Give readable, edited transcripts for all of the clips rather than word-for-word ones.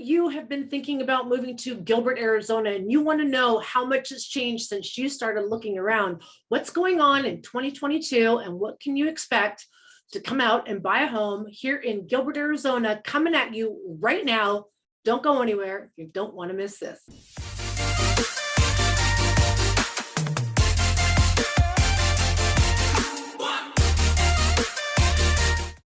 you have been thinking about moving to Gilbert, Arizona, and you want to know how much has changed since you started looking around, what's going on in 2022 and what can you expect to come out and buy a home here in Gilbert, Arizona, coming at you right now. Don't go anywhere. You don't want to miss this.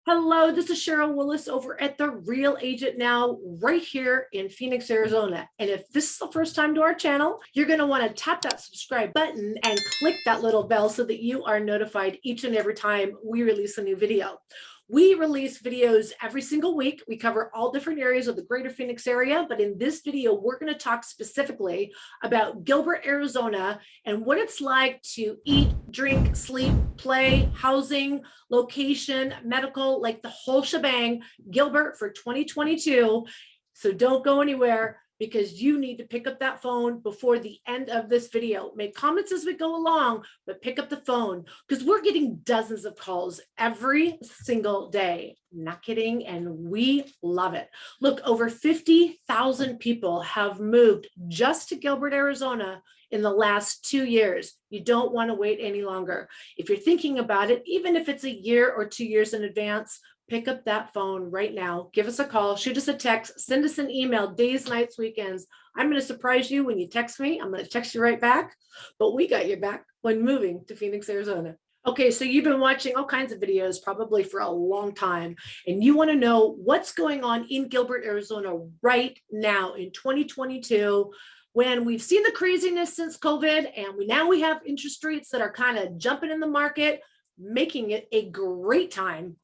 Hello, this is Sheryl Willis over at the Real Agent Now, right here in Phoenix, Arizona. And if this is the first time to our channel, you're going to want to tap that subscribe button and click that little bell so that you are notified each and every time we release a new video. We release videos every single week. We cover all different areas of the greater Phoenix area, but in this video, we're going to talk specifically about Gilbert, Arizona, and what it's like to eat, drink, sleep, play, housing, location, medical, like the whole shebang, Gilbert for 2022. So don't go anywhere, because you need to pick up that phone before the end of this video. Make comments as we go along, but pick up the phone because we're getting dozens of calls every single day. Not kidding, and we love it. Look, over 50,000 people have moved just to Gilbert, Arizona in the last 2 years. You don't want to wait any longer. If you're thinking about it, even if it's a year or 2 years in advance, pick up that phone right now. Give us a call, shoot us a text, send us an email, days, nights, weekends. I'm going to surprise you when you text me. I'm going to text you right back, but we got your back when moving to Phoenix, Arizona. Okay, so you've been watching all kinds of videos probably for a long time, and you want to know what's going on in Gilbert, Arizona right now in 2022, when we've seen the craziness since COVID, and we have interest rates that are kind of jumping in the market, making it a great time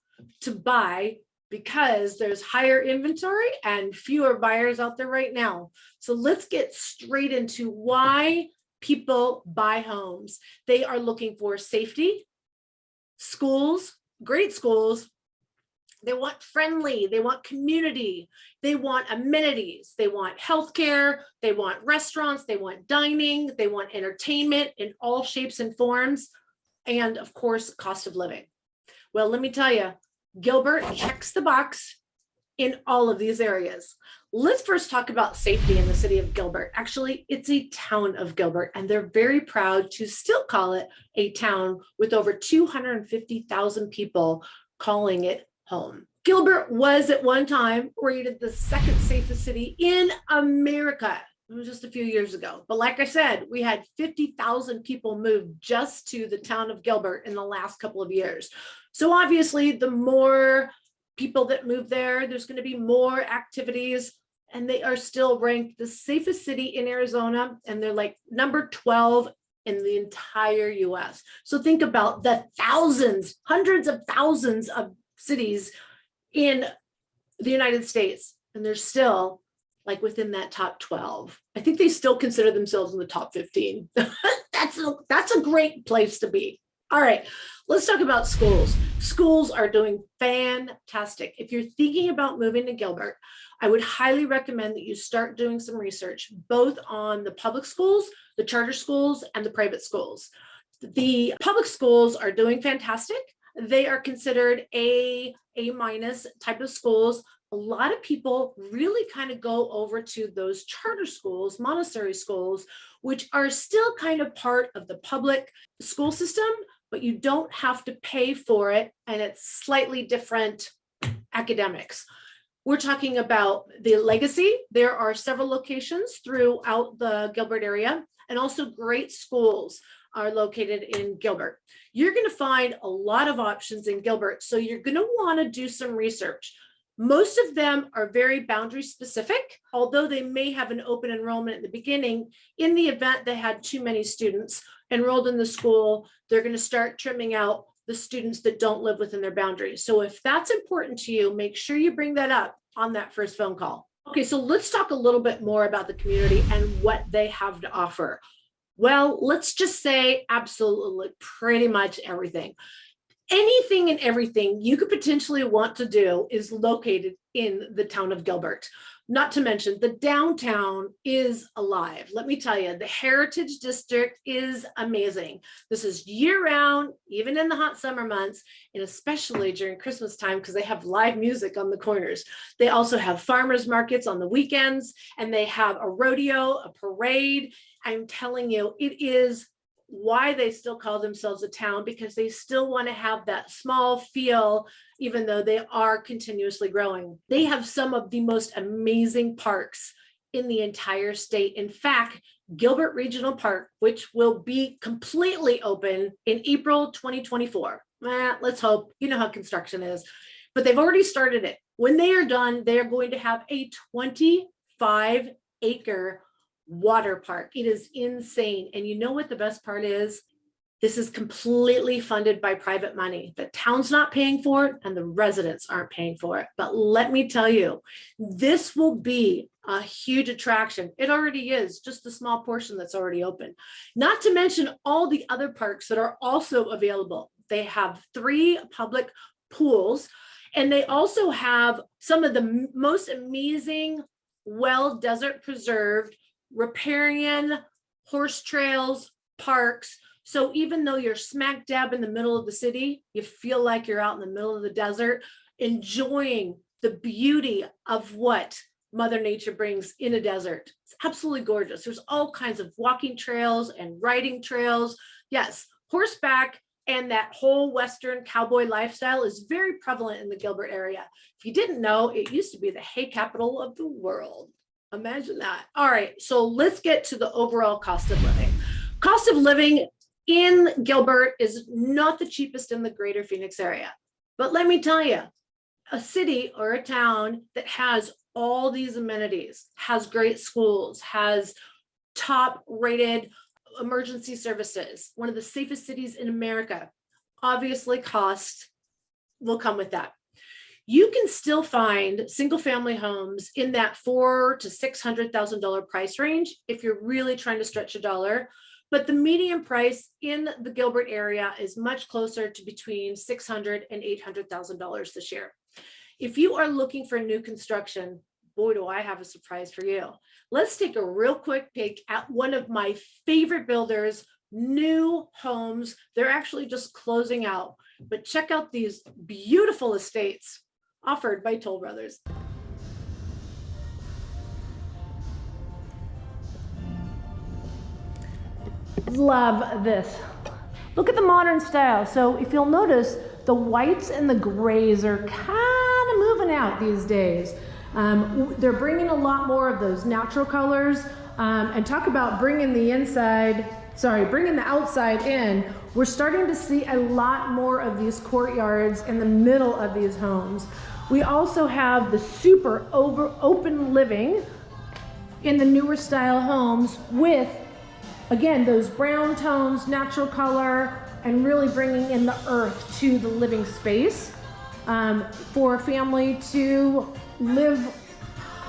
to buy because there's higher inventory and fewer buyers out there right now. So let's get straight into why people buy homes. They are looking for safety, schools, great schools. They want friendly, they want community, they want amenities, they want healthcare, they want restaurants, they want dining, they want entertainment in all shapes and forms, and of course, cost of living. Well, let me tell you, Gilbert checks the box in all of these areas. Let's first talk about safety in the city of Gilbert. Actually, it's a town of Gilbert, and they're very proud to still call it a town with over 250,000 people calling it home. Gilbert was at one time rated the second safest city in America. It was just a few years ago. But like I said, we had 50,000 people move just to the town of Gilbert in the last couple of years. So obviously, the more people that move there, there's going to be more activities, and they are still ranked the safest city in Arizona, and they're like number 12 in the entire US. So think about the thousands, hundreds of thousands of cities in the United States, and they're still like within that top 12. I think they still consider themselves in the top 15. That's a great place to be. All right, let's talk about schools. Schools are doing fantastic. If you're thinking about moving to Gilbert, I would highly recommend that you start doing some research, both on the public schools, the charter schools, and the private schools. The public schools are doing fantastic. They are considered A- type of schools. A lot of people really kind of go over to those charter schools, Montessori schools, which are still kind of part of the public school system, but you don't have to pay for it, and it's slightly different academics. We're talking about the Legacy. There are several locations throughout the Gilbert area, and also great schools are located in Gilbert. You're going to find a lot of options in Gilbert, so you're going to want to do some research. Most of them are very boundary specific, although they may have an open enrollment in the beginning. In the event they had too many students enrolled in the school, they're going to start trimming out the students that don't live within their boundaries. So if that's important to you, make sure you bring that up on that first phone call. Okay, so let's talk a little bit more about the community and what they have to offer. Well, let's just say absolutely pretty much everything. Anything and everything you could potentially want to do is located in the town of Gilbert. Not to mention the downtown is alive. Let me tell you, the Heritage District is amazing. This is year round, even in the hot summer months, and especially during Christmas time because they have live music on the corners. They also have farmers markets on the weekends, and they have a rodeo, a parade. I'm telling you, it is why they still call themselves a town, because they still want to have that small feel, even though they are continuously growing. They have some of the most amazing parks in the entire state. In fact, Gilbert Regional Park, which will be completely open in April 2024. Let's hope. You know how construction is, but they've already started it. When they are done, they are going to have a 25-acre water park. It is insane. And you know what the best part is? This is completely funded by private money. The town's not paying for it and the residents aren't paying for it. But let me tell you, this will be a huge attraction. It already is, just a small portion that's already open. Not to mention all the other parks that are also available. They have 3 public pools, and they also have some of the most amazing, desert preserved riparian horse trails, parks. So even though you're smack dab in the middle of the city, you feel like you're out in the middle of the desert, enjoying the beauty of what Mother Nature brings in a desert. It's absolutely gorgeous. There's all kinds of walking trails and riding trails. Yes, horseback and that whole Western cowboy lifestyle is very prevalent in the Gilbert area. If you didn't know, it used to be the hay capital of the world. Imagine that. All right, so let's get to the overall cost of living. Cost of living in Gilbert is not the cheapest in the greater Phoenix area. But let me tell you, a city or a town that has all these amenities, has great schools, has top rated emergency services, one of the safest cities in America, obviously cost will come with that. You can still find single family homes in that $400,000 to $600,000 price range if you're really trying to stretch a dollar. But the median price in the Gilbert area is much closer to between $600,000 and $800,000 this year. If you are looking for new construction, boy, do I have a surprise for you. Let's take a real quick peek at one of my favorite builders' new homes. They're actually just closing out, but check out these beautiful estates offered by Toll Brothers. Love this. Look at the modern style. So if you'll notice, the whites and the grays are kind of moving out these days. They're bringing a lot more of those natural colors, and talk about bringing the outside in. We're starting to see a lot more of these courtyards in the middle of these homes. We also have the super open living in the newer style homes with, again, those brown tones, natural color, and really bringing in the earth to the living space for a family to live,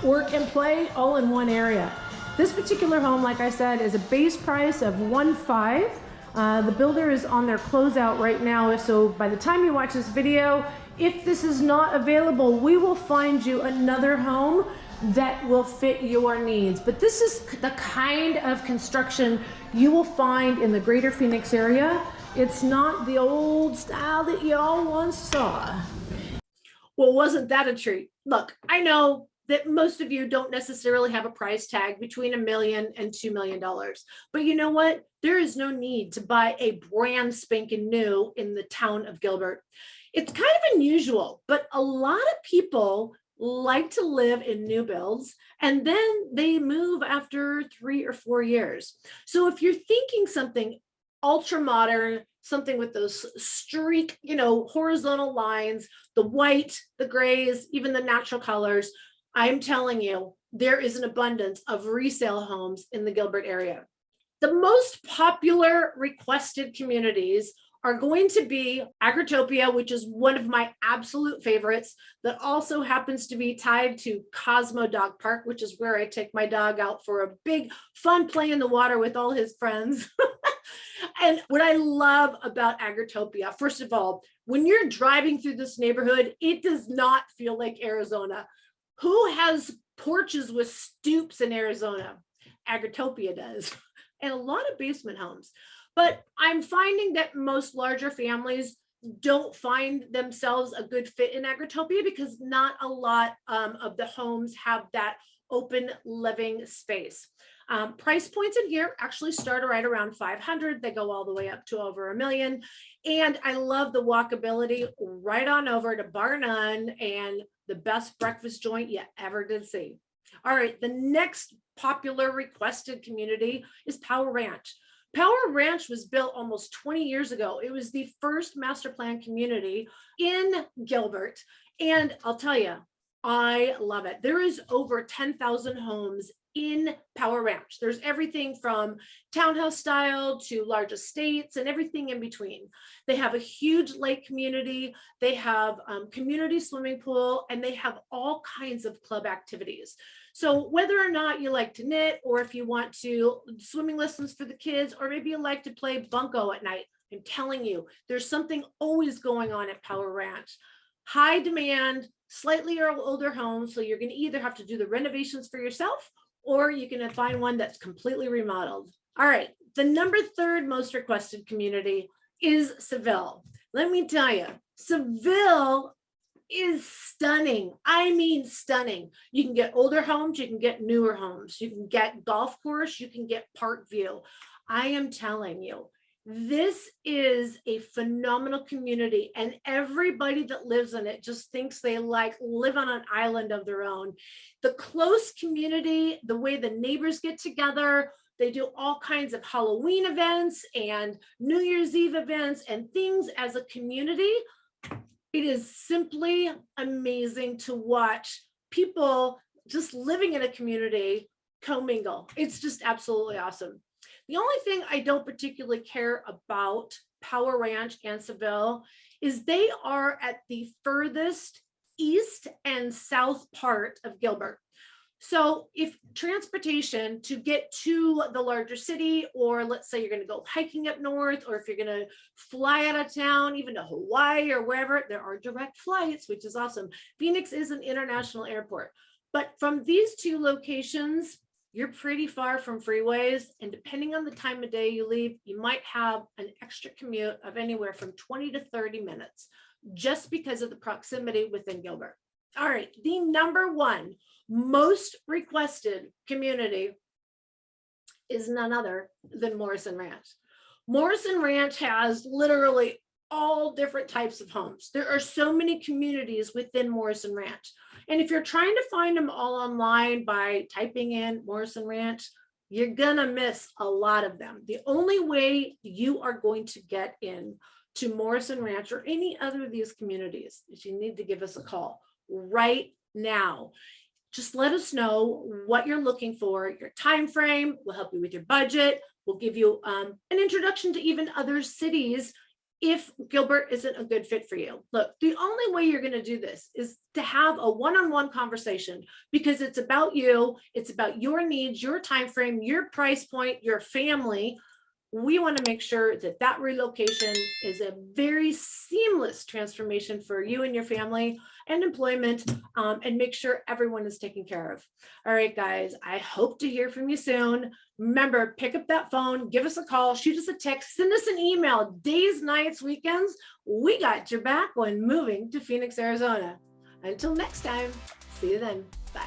work, and play all in one area. This particular home, like I said, is a base price of $1.5. The builder is on their closeout right now, so by the time you watch this video, if this is not available, we will find you another home that will fit your needs. But this is the kind of construction you will find in the greater Phoenix area. It's not the old style that you all once saw. Well, wasn't that a treat? Look, I know that most of you don't necessarily have a price tag between $1 million and $2 million. But you know what? There is no need to buy a brand spanking new in the town of Gilbert. It's kind of unusual, but a lot of people like to live in new builds and then they move after 3 or 4 years. So if you're thinking something ultra modern, something with those streak, horizontal lines, the white, the grays, even the natural colors, I'm telling you, there is an abundance of resale homes in the Gilbert area. The most popular requested communities are going to be Agritopia, which is one of my absolute favorites, that also happens to be tied to Cosmo Dog Park, which is where I take my dog out for a big fun play in the water with all his friends. And what I love about Agritopia, first of all, when you're driving through this neighborhood, it does not feel like Arizona. Who has porches with stoops in Arizona. Agritopia does, and a lot of basement homes. But I'm finding that most larger families don't find themselves a good fit in Agritopia because not a lot of the homes have that open living space. Price points in here actually start right around 500. They go all the way up to over $1 million. And I love the walkability right on over to Bar None and the best breakfast joint you ever did see. All right, the next popular requested community is Power Ranch. Power Ranch was built almost 20 years ago. It was the first master plan community in Gilbert. And I'll tell you, I love it. There is over 10,000 homes in Power Ranch. There's everything from townhouse style to large estates and everything in between. They have a huge lake community. They have community swimming pool, and they have all kinds of club activities. So whether or not you like to knit, or if you want to swimming lessons for the kids, or maybe you like to play bunco at night, I'm telling you, there's something always going on at Power Ranch. High demand, slightly older homes. So you're going to either have to do the renovations for yourself, or you can find one that's completely remodeled. All right, the number 3rd most requested community is Seville. Let me tell you, Seville is stunning. I mean, stunning. You can get older homes, you can get newer homes, you can get golf course, you can get park view. I am telling you, this is a phenomenal community, and everybody that lives in it just thinks they live on an island of their own. The close community, the way the neighbors get together, they do all kinds of Halloween events and New Year's Eve events and things as a community. It is simply amazing to watch people just living in a community commingle. It's just absolutely awesome. The only thing I don't particularly care about Power Ranch and Seville is they are at the furthest east and south part of Gilbert. So if transportation to get to the larger city, or let's say you're going to go hiking up north, or if you're going to fly out of town, even to Hawaii or wherever, there are direct flights, which is awesome. Phoenix is an international airport, but from these two locations, you're pretty far from freeways. And depending on the time of day you leave, you might have an extra commute of anywhere from 20 to 30 minutes, just because of the proximity within Gilbert. All right, the number 1 most requested community is none other than Morrison Ranch. Morrison Ranch has literally all different types of homes. There are so many communities within Morrison Ranch. And if you're trying to find them all online by typing in Morrison Ranch, you're gonna miss a lot of them. The only way you are going to get in to Morrison Ranch or any other of these communities is you need to give us a call right now. Just let us know what you're looking for, your time frame. We'll help you with your budget. We'll give you an introduction to even other cities if Gilbert isn't a good fit for you. Look, the only way you're going to do this is to have a one-on-one conversation, because it's about you. It's about your needs, your time frame, your price point, your family. We want to make sure that that relocation is a very seamless transformation for you and your family and employment, and make sure everyone is taken care of. All right, guys, I hope to hear from you soon. Remember, pick up that phone, give us a call, shoot us a text, send us an email, days, nights, weekends. We got your back when moving to Phoenix, Arizona. Until next time, see you then. Bye.